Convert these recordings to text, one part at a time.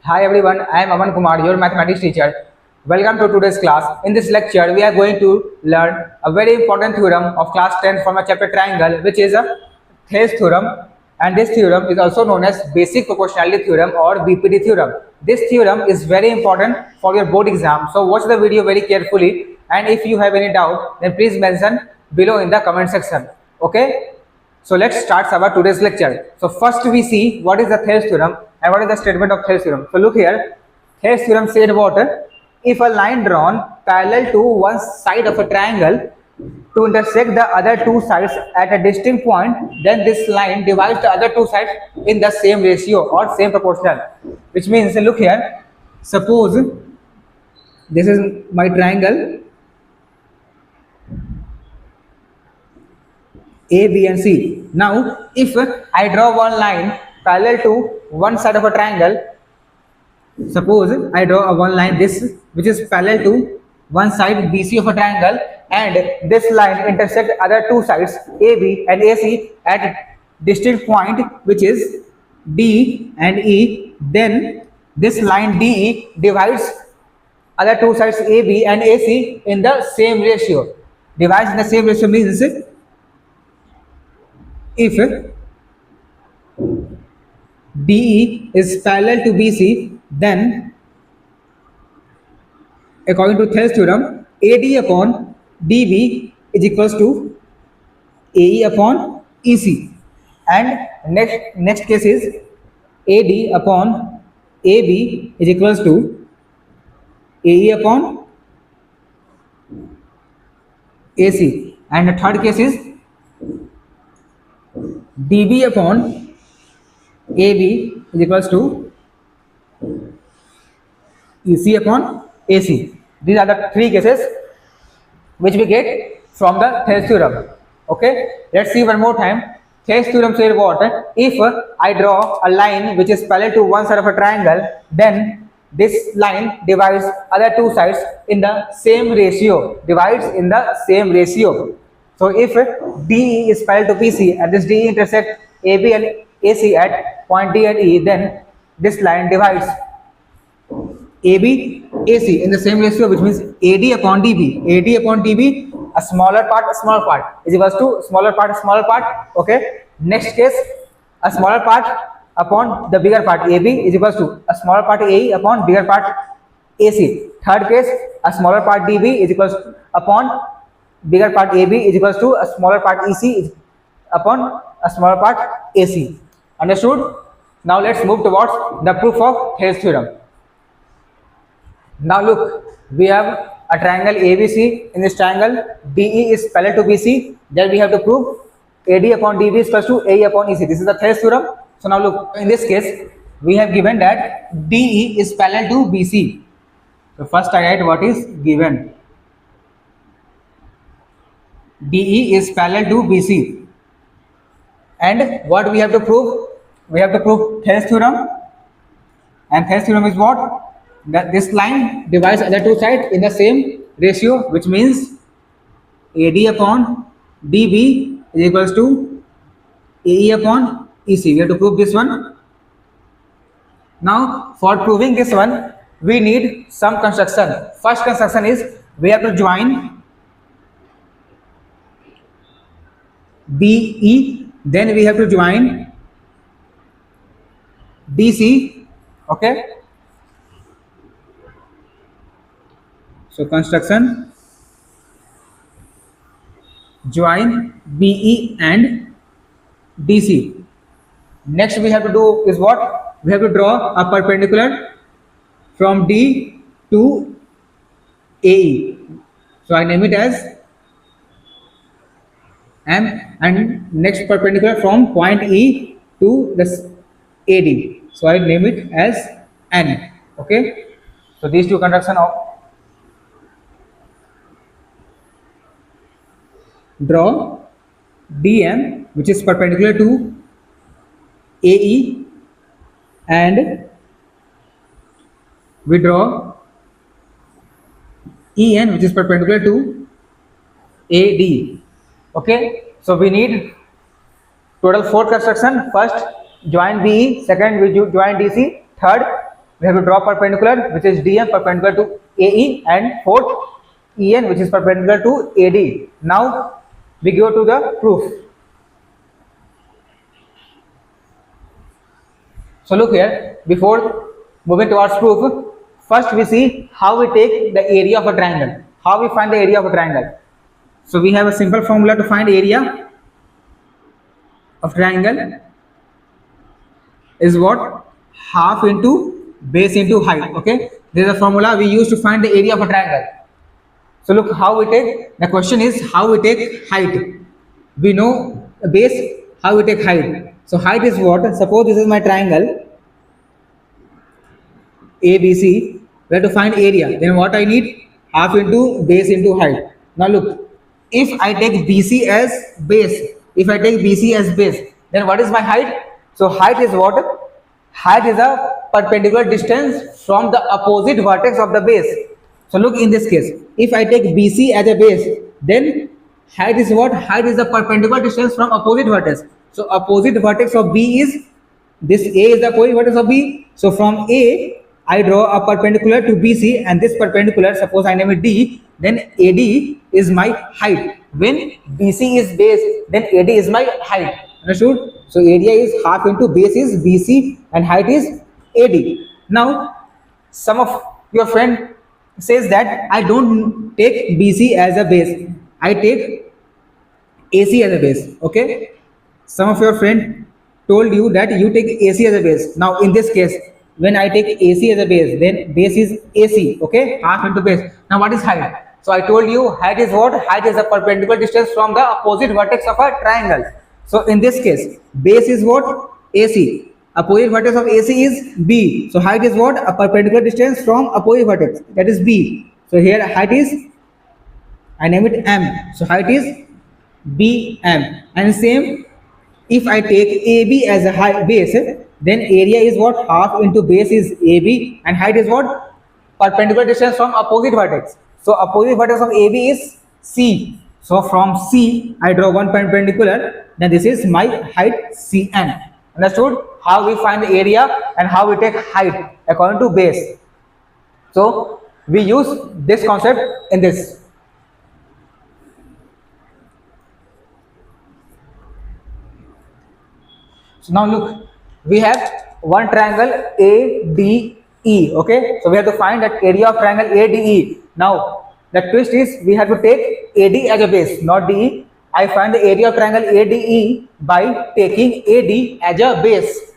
Hi everyone, I am Aman Kumar, your mathematics teacher. Welcome to today's class. In this lecture, we are going to learn a very important theorem of class 10 from a chapter triangle, which is a Thales theorem. And this theorem is also known as basic proportionality theorem or BPT theorem. This theorem is very important for your board exam. So watch the video very carefully. And if you have any doubt, then please mention below in the comment section. Okay? So let's start our today's lecture. So first we see what is the Thales theorem and what is the statement of Thales theorem. So look here, Thales theorem said what? If a line drawn parallel to one side of a triangle to intersect the other two sides at a distinct point, then this line divides the other two sides in the same ratio or same proportional. Which means, look here, suppose this is my triangle A, B and C. Now, if I draw one line parallel to one side of a triangle, suppose I draw one line this which is parallel to one side BC of a triangle, and this line intersects other two sides AB and AC at distinct point which is D and E, then this line DE divides other two sides AB and AC in the same ratio. Divides in the same ratio means if DE is parallel to BC, then according to Thales theorem, AD upon DB is equals to AE upon EC. And next case is AD upon AB is equals to AE upon AC. And the third case is dB upon AB is equals to EC upon AC. These are the three cases which we get from the Thales theorem. Okay, let's see one more time. Thales theorem says what? If I draw a line which is parallel to one side of a triangle, then this line divides other two sides in the same ratio. Divides in the same ratio. So if DE is parallel to BC and this DE intersect AB and AC at point D and E, then this line divides AB AC in the same ratio, which means AD upon DB. AD upon DB, a smaller part is equals to smaller part. Okay. Next case, a smaller part upon the bigger part AB is equals to a smaller part AE upon bigger part AC. Third case, a smaller part DB is equals to upon bigger part AB is equals to a smaller part EC upon a smaller part AC. Understood? Now let's move towards the proof of Thales theorem. Now look, we have a triangle ABC. In this triangle, DE is parallel to BC. Then we have to prove AD upon DB is equals to AE upon EC. This is the Thales theorem. So now look, in this case, we have given that DE is parallel to BC. So first I write what is given. DE is parallel to BC. And what we have to prove? We have to prove Thales theorem. And Thales theorem is what? That this line divides other two sides in the same ratio, which means AD upon DB is equals to AE upon EC. We have to prove this one. Now, for proving this one, we need some construction. First construction is we have to join BE, then we have to join DC. Okay. So construction, join BE and DC. Next we have to do is what? We have to draw a perpendicular from D to AE. So I name it as M, and next perpendicular from point E to this AD. So I name it as N. Okay. So these two construction of draw DM which is perpendicular to AE, and we draw EN which is perpendicular to AD. Okay, so we need total 4 construction. First join BE, second we join DC, third we have to draw perpendicular, which is DM perpendicular to AE, and fourth EN, which is perpendicular to AD. Now we go to the proof. So look here, before moving towards proof, first we see how we take the area of a triangle. How we find the area of a triangle. So we have a simple formula to find area of triangle is what? Half into base into height. Okay, this is a formula we use to find the area of a triangle. So look how we take, the question is how we take height. We know base, how we take height. So height is what? Suppose this is my triangle ABC. We have to find area. Then what I need? Half into base into height. Now look, if I take BC as base, then what is my height? So height is what? Height is a perpendicular distance from the opposite vertex of the base. So look in this case, if I take BC as a base, then height is what? Height is the perpendicular distance from opposite vertex. So opposite vertex of B is, this A is the opposite vertex of B. So from A, I draw a perpendicular to BC, and this perpendicular, suppose I name it D, then AD is my height. When BC is base, then AD is my height. Understood? So area is half into base is BC and height is AD. Now, some of your friend says that I don't take BC as a base, I take AC as a base. Okay, some of your friend told you that you take AC as a base. Now in this case, when I take AC as a base, then base is AC. Okay, half into base. Now what is height? So I told you height is what? Height is the perpendicular distance from the opposite vertex of a triangle. So in this case, base is what? AC. Opposite vertex of AC is B. So height is what? A perpendicular distance from opposite vertex, that is B. So here height is, I name it M. So height is BM. And same, if I take AB as a height base, then area is what? Half into base is AB, and height is what? Perpendicular distance from opposite vertex. So opposite vertex of AB is C. So from C, I draw one perpendicular. Then this is my height CN. Understood? How we find the area and how we take height according to base. So we use this concept in this. So now look, we have one triangle ADE. Okay, so we have to find that area of triangle ADE. Now the twist is we have to take AD as a base, not DE. I find the area of triangle ADE by taking AD as a base.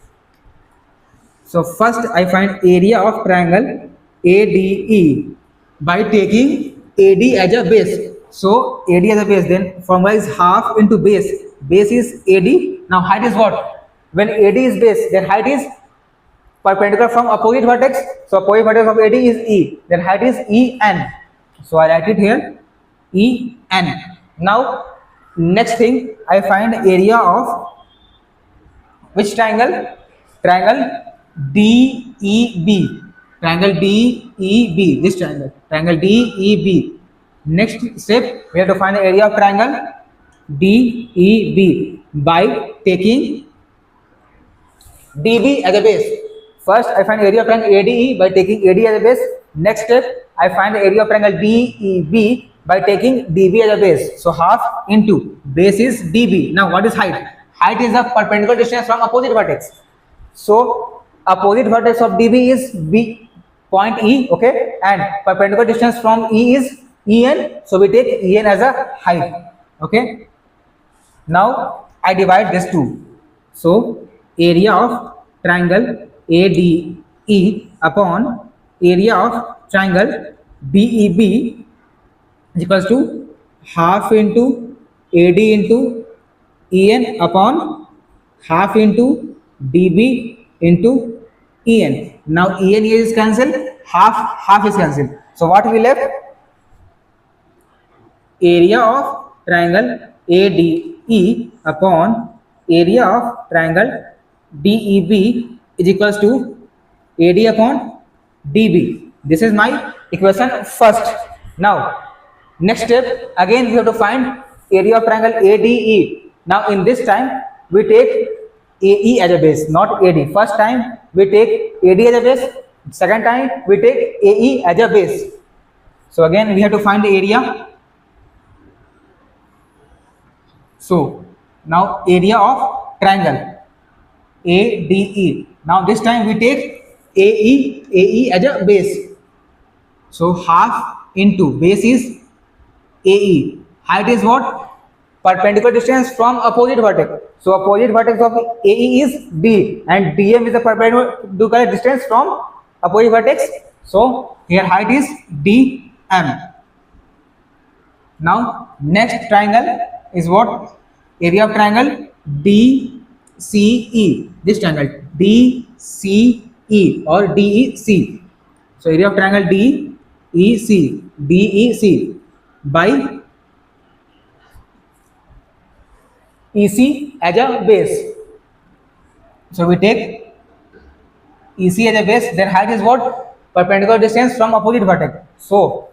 So first I find area of triangle ADE by taking AD as a base. So AD as a base, then formula is half into base. Base is AD. Now height is what? When AD is base, then height is perpendicular from opposite vertex. So opposite vertex of AD is E. Then height is EN. So I write it here, EN. Now next thing, I find area of which triangle? Triangle DEB. Triangle DEB. This triangle. Triangle DEB. Next step, we have to find the area of triangle DEB by taking DB as a base. First, I find area of triangle ADE by taking AD as a base. Next step, I find the area of triangle DEB by taking DB as a base. So half into base is DB. Now what is height? Height is the perpendicular distance from opposite vertex. So opposite vertex of DB is B point E. Okay, and perpendicular distance from E is EN. So we take EN as a height. Okay. Now I divide this two. So area of triangle ADE upon area of triangle DEB is equals to half into AD into EN upon half into DB into EN. Now EN is cancelled, half is cancelled. So what we left? Area of triangle ADE upon area of triangle DEB is equals to AD upon DB. This is my equation first. Now next step, again we have to find area of triangle ADE. Now in this time we take AE as a base, not AD. First time we take AD as a base, Second time we take AE as a base. So again we have to find the area. So now area of triangle ADE. Now this time we take AE as a base. So half into base is AE. Height is what? Perpendicular distance from opposite vertex. So opposite vertex of AE is D and DM is the perpendicular distance from opposite vertex. So here height is DM. Now next triangle is what? Area of triangle DCE. This triangle DCE or DEC. So area of triangle DEC by EC as a base. So we take EC as a base, then height is what? Perpendicular distance from opposite vertex. So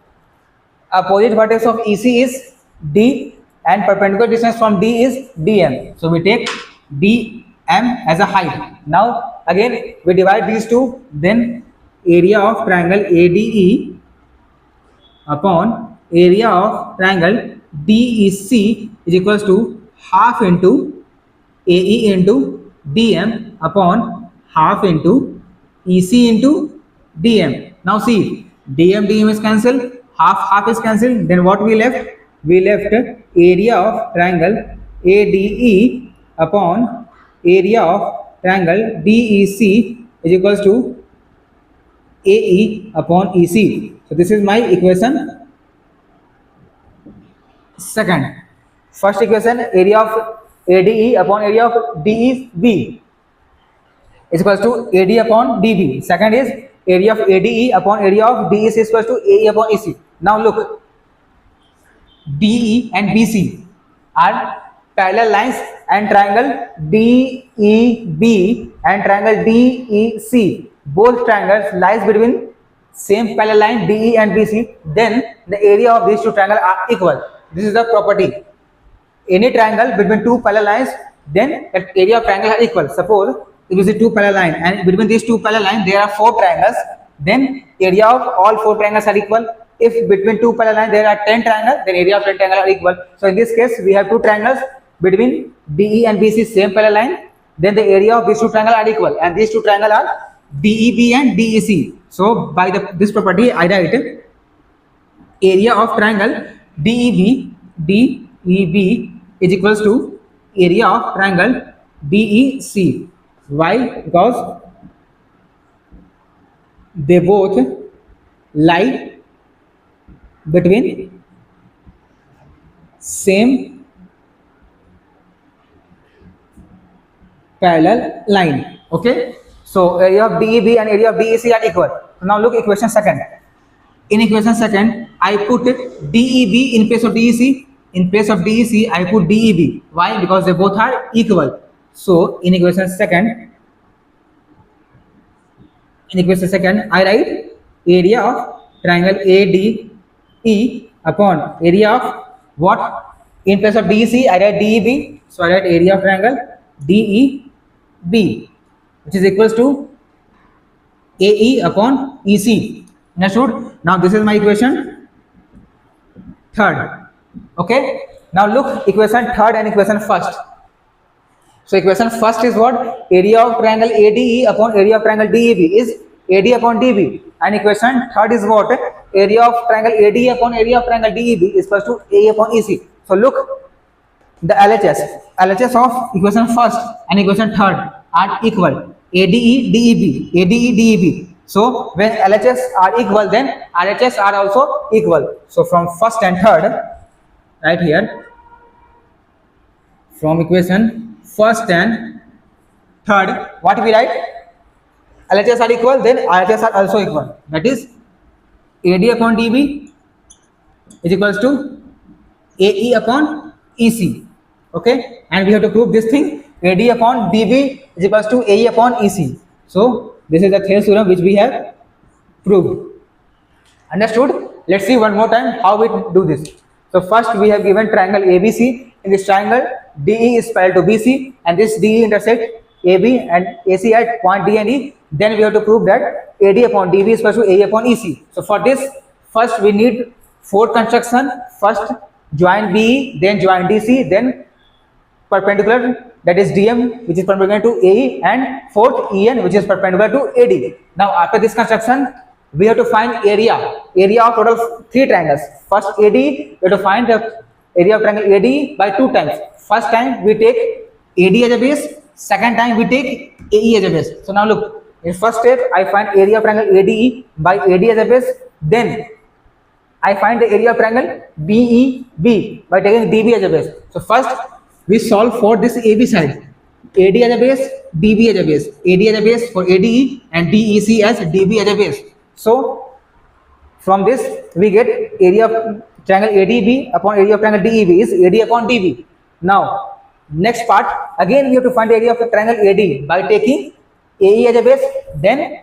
opposite vertex of EC is D and perpendicular distance from D is DM. So we take DM as a height. Now again we divide these two, then area of triangle ADE upon area of triangle DEC is equals to half into AE into DM upon half into EC into DM. Now see, DM is cancelled, half is cancelled, then what we left? We left area of triangle ADE upon area of triangle DEC is equals to AE upon EC. So this is my equation second. First equation, area of ADE upon area of DEB is equals to AD upon DB. Second is area of ADE upon area of DEC is equals to AE upon EC. Now look, DE and BC are parallel lines and triangle DEB and triangle DEC, both triangles lies between same parallel line DE and BC, then the area of these two triangles are equal. This is the property. Any triangle between two parallel lines, then the area of triangle are equal. Suppose if it is two parallel lines and between these two parallel lines there are four triangles, then area of all four triangles are equal. If between two parallel lines there are 10 triangles, then area of 10 triangles are equal. So in this case we have two triangles between DE and BC same parallel line, then the area of these two triangles are equal, and these two triangles are DEB and DEC. So by this property I write area of triangle DEB is equals to area of triangle DEC. Why? Because they both lie between same parallel line. Okay, so area of DEB and area of DEC are equal. Now look equation second. In equation second I put DEB in place of DEC. In place of DEC I put DEB. Why? Because they both are equal. So in equation second I write area of triangle ADE upon area of what? In place of DEC I write DEB. So I write area of triangle DEB, which is equals to AE upon EC. Understood? Now this is my equation third. Okay, now look equation third and equation first. So equation first is what? Area of triangle ADE upon area of triangle DEB is AD upon DB, and equation third is what? Area of triangle ADE upon area of triangle DEB is equals to AE upon EC. So look, the LHS of equation first and equation third are equal, ADE DEB. So when LHS are equal, then RHS are also equal. So from first and third, right here, from equation first and third, what we write? LHS are equal, then RHS are also equal. That is AD upon DB is equals to AE upon EC. Okay, and we have to prove this thing. AD upon DB is equals to AE upon EC. So this is the Thales theorem which we have proved. Understood? Let's see one more time how we do this. So first we have given triangle ABC. In this triangle DE is parallel to BC and this DE intersect AB and AC at point D and E, then we have to prove that AD upon DB is equal to AE upon EC. So for this, first we need four construction. First join BE, then join DC, then perpendicular, that is DM, which is perpendicular to AE, and fourth EN, which is perpendicular to AD. Now after this construction, we have to find area of total three triangles. First AD, we have to find the area of triangle AD by two times. First time we take AD as a base, second time we take AE as a base. So now look, in first step I find area of triangle ADE by AD as a base, then I find the area of triangle BEB by taking DB as a base. So first we solve for this AB side, AD as a base, DB as a base, AD as a base for ADE and DEC as DB as a base. So from this we get area of triangle ADB upon area of triangle DEB is AD upon DB. Now next part, again we have to find the area of the triangle AD by taking AE as a base, then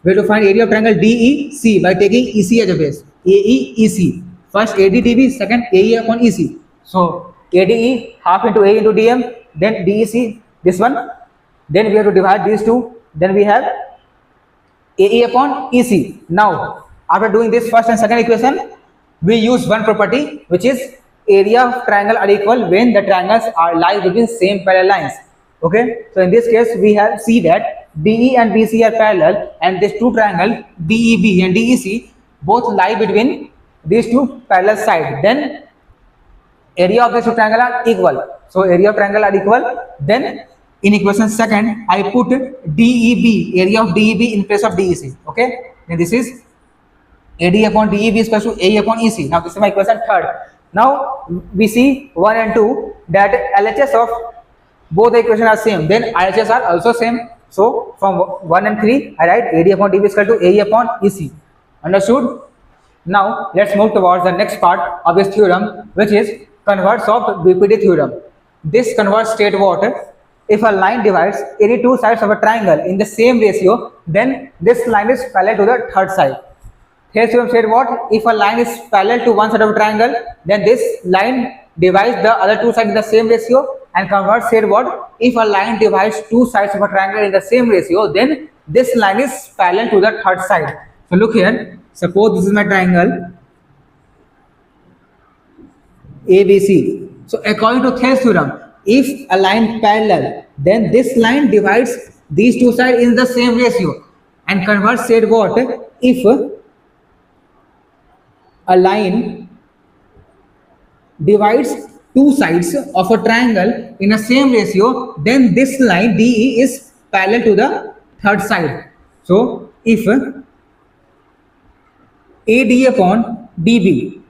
we have to find area of triangle DEC by taking EC as a base, AEEC. First ADDB, second AE upon EC. So ADE half into A into DM, then DEC this one, then we have to divide these two, then we have AE upon EC. Now after doing this first and second equation, we use one property, which is area of triangle are equal when the triangles are lie between same parallel lines. Okay, so in this case we have see that DE and BC are parallel, and these two triangle DEB and DEC both lie between these two parallel sides. Then area of these two triangle are equal. So area of triangle are equal. Then in equation second, I put DEB, area of DEB in place of DEC. Okay, then this is AD upon DEB is equal to AE upon EC. Now this is my equation third. Now we see 1 and 2 that LHS of both the equations are same, then RHS are also same. So from 1 and 3 I write AD upon DB is equal to AE upon EC. Understood? Now let's move towards the next part of this theorem, which is converse of BPT theorem. This converse state what? If a line divides any two sides of a triangle in the same ratio, then this line is parallel to the third side. Thales theorem said what? If a line is parallel to one side of a triangle, then this line divides the other two sides in the same ratio. And converse said what? If a line divides two sides of a triangle in the same ratio, then this line is parallel to the third side. So look here, suppose this is my triangle ABC. So according to Thales theorem, if a line parallel, then this line divides these two sides in the same ratio. And converse said what? If a line divides two sides of a triangle in a same ratio, then this line DE is parallel to the third side. So if AD upon DB,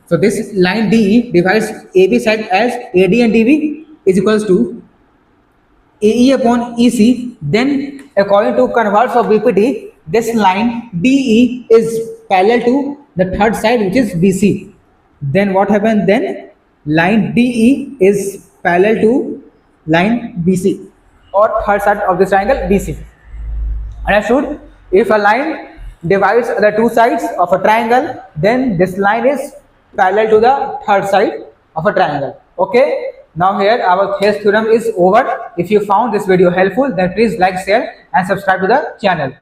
so this line DE divides AB side as AD and DB is equals to AE upon EC, then according to converse of BPT, this line DE is parallel to the third side, which is BC. Then what happens then? Line DE is parallel to line BC or third side of this triangle BC. Understood? If a line divides the two sides of a triangle, then this line is parallel to the third side of a triangle. Okay, now here our Thales theorem is over. If you found this video helpful, then please like, share and subscribe to the channel.